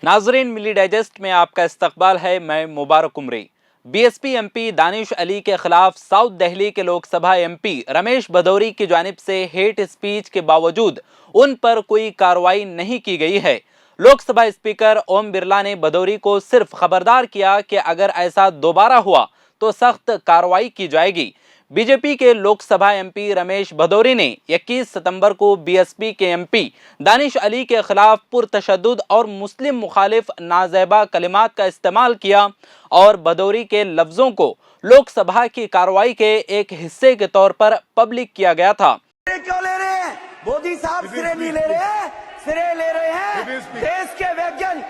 नाजरीन, मिली डाइजेस्ट में आपका इस्तकबाल है। मैं मुबारक उमरी। बीएसपी एमपी दानिश अली के खिलाफ साउथ दिल्ली के लोकसभा एमपी रमेश भदौरी की जानिब से हेट स्पीच के बावजूद उन पर कोई कार्रवाई नहीं की गई है। लोकसभा स्पीकर ओम बिरला ने भदौरी को सिर्फ खबरदार किया कि अगर ऐसा दोबारा हुआ तो सख्त कार्रवाई की जाएगी। बीजेपी के लोकसभा एमपी रमेश भदौरी ने 21 सितंबर को बीएसपी के एमपी दानिश अली के खिलाफ पुरतशद्दुद और मुस्लिम मुखालिफ नाज़ेबा कलिमात का इस्तेमाल किया और भदौरी के लफ्जों को लोकसभा की कार्रवाई के एक हिस्से के तौर पर पब्लिक किया गया था। क्यों ले रहे हैं मोदी साहब? सिरे नहीं ले रहे हैं, सिरे ले रहे हैं देश के वैज्ञानिक।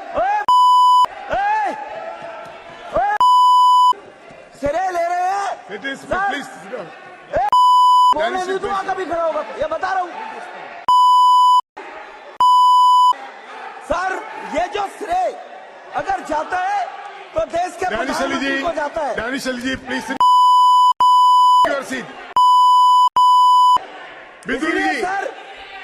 सिरे ले रहे हैं। बोलने नहीं दूंगा कभी खड़ा होगा, ये बता रहा हूँ सर। ये जो श्रेय अगर जाता है तो देश के प्रधानमंत्री को जाता है। दानिश अली जी प्लीज सर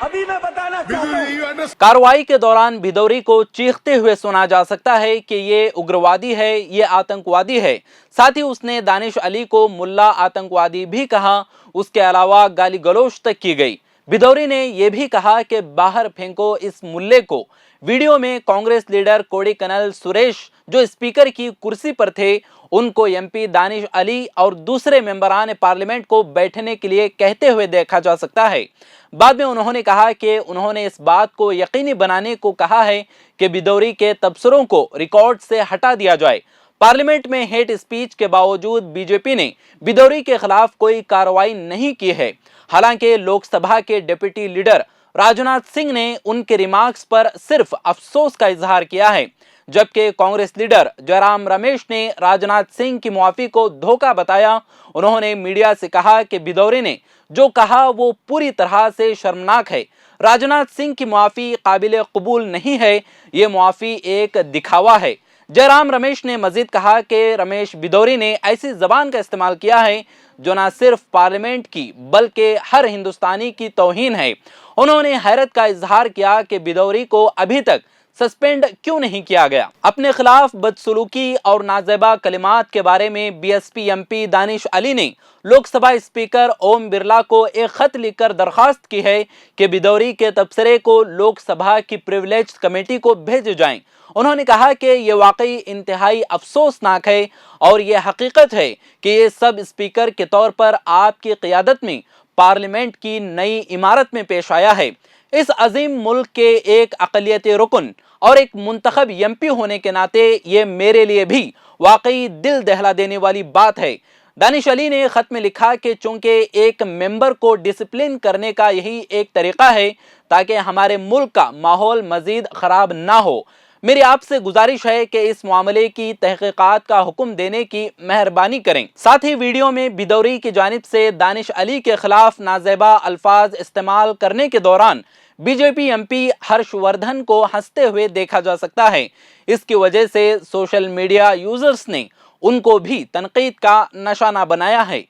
अभी मैं बताना चाहता हूँ, कार्रवाई के दौरान भदौरी को चीखते हुए सुना जा सकता है कि ये उग्रवादी है, ये आतंकवादी है। साथ ही उसने दानिश अली को मुल्ला आतंकवादी भी कहा। उसके अलावा गाली गलौज तक की गई। भदौरी ने यह भी कहा कि बाहर फेंको इस मुल्ले को। वीडियो में कांग्रेस लीडर कोड़ीकनाल सुरेश जो स्पीकर की कुर्सी पर थे, उनको एमपी दानिश अली और दूसरे मेंबरान पार्लियामेंट को बैठने के लिए कहते हुए देखा जा सकता है। बाद में उन्होंने कहा कि उन्होंने इस बात को यकीनी बनाने को कहा है कि भदौरी के तबसरों को रिकॉर्ड से हटा दिया जाए। पार्लियामेंट में हेट स्पीच के बावजूद बीजेपी ने भदौरी के खिलाफ कोई कार्रवाई नहीं की है। हालांकि लोकसभा के डिप्टी लीडर राजनाथ सिंह ने उनके रिमार्क्स पर सिर्फ अफसोस का इजहार किया है, जबकि कांग्रेस लीडर जयराम रमेश ने राजनाथ सिंह की मुआफी को धोखा बताया। उन्होंने मीडिया से कहा कि भदौरी ने जो कहा वो पूरी तरह से शर्मनाक है। राजनाथ सिंह की मुआफी काबिल कबूल नहीं है, ये मुआफी एक दिखावा है। जयराम रमेश ने मजीद कहा कि रमेश भदौरी ने ऐसी जबान का इस्तेमाल किया है जो न सिर्फ पार्लियामेंट की बल्कि हर हिंदुस्तानी की तौहीन है। उन्होंने हैरत का इजहार किया कि भदौरी को अभी तक सस्पेंड क्यों नहीं किया गया। अपने खिलाफ बदसलूकी और नाज़ेबा कलिमात के बारे में बीएसपी एमपी दानिश अली ने लोकसभा स्पीकर ओम बिरला को एक खत लिखकर दरखास्त की है कि भदौरी के तबसरे को लोकसभा की प्रिविलेज्ड कमेटी को भेजे जाएं। उन्होंने कहा कि ये वाकई इंतहाई अफसोसनाक है और ये हकीकत है कि ये सब स्पीकर के तौर पर आपकी क़ियादत में पार्लियामेंट की नई इमारत में पेश आया है। इस अजीम मुल्क के एक अक़लियती रुकन और एक मुंतखब एमपी होने के नाते ये मेरे लिए भी वाकई दिल दहला देने वाली बात है। दानिश अली ने खत में लिखा कि चूंकि एक मेंबर को डिसिप्लिन करने का यही एक तरीका है ताकि हमारे मुल्क का माहौल मजीद खराब ना हो, मेरी आपसे गुजारिश है कि इस मामले की तहकीकात का हुक्म देने की मेहरबानी करें। साथ ही वीडियो में भदौरी की जानिब से दानिश अली के खिलाफ नाज़ेबा अल्फाज इस्तेमाल करने के दौरान बीजेपी एमपी हर्षवर्धन को हंसते हुए देखा जा सकता है। इसकी वजह से सोशल मीडिया यूजर्स ने उनको भी तनकीद का निशाना बनाया है।